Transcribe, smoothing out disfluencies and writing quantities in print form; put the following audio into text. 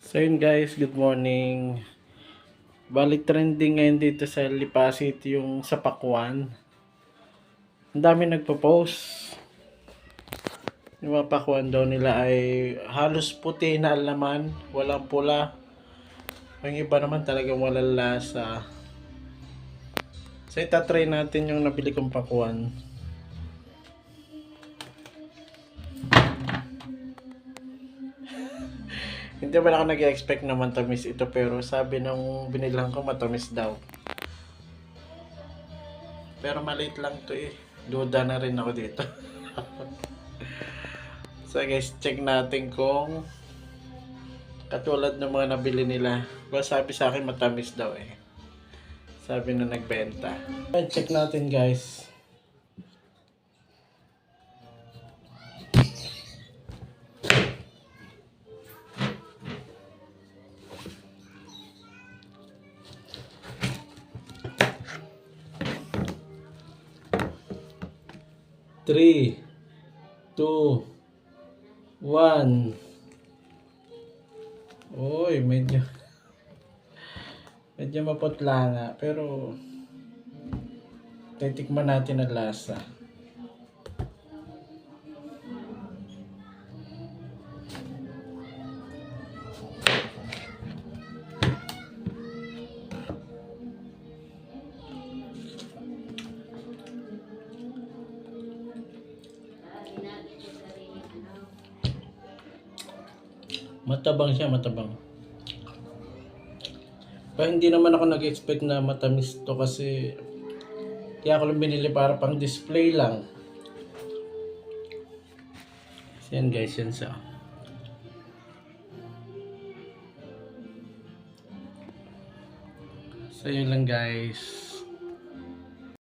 So yun guys, good morning. Bali trending ngayon dito sa Lipa City yung sa Pakwan. Ang dami nagpo-post. Yung mga pakwan daw nila ay halos puti na alaman, walang pula. Ang iba naman talagang walang lasa. So itatry natin yung nabili kong pakwan. Hindi ba ako nag-expect na matamis ito, pero sabi nung binilang ko matamis daw. Pero maliit lang to eh. Duda na rin ako dito. So guys, check natin kung katulad ng mga nabili nila. Well, sabi sa akin matamis daw eh. Sabi na nagbenta. Check natin guys. Three, two, one. Uy, medyo maputla nga, pero titikman natin ang lasa. Matabang siya, matabang. Pero hindi naman ako nag-expect na matamis to kasi kaya ako lang binili para pang display lang. So yan guys, yan sa. So yun lang guys.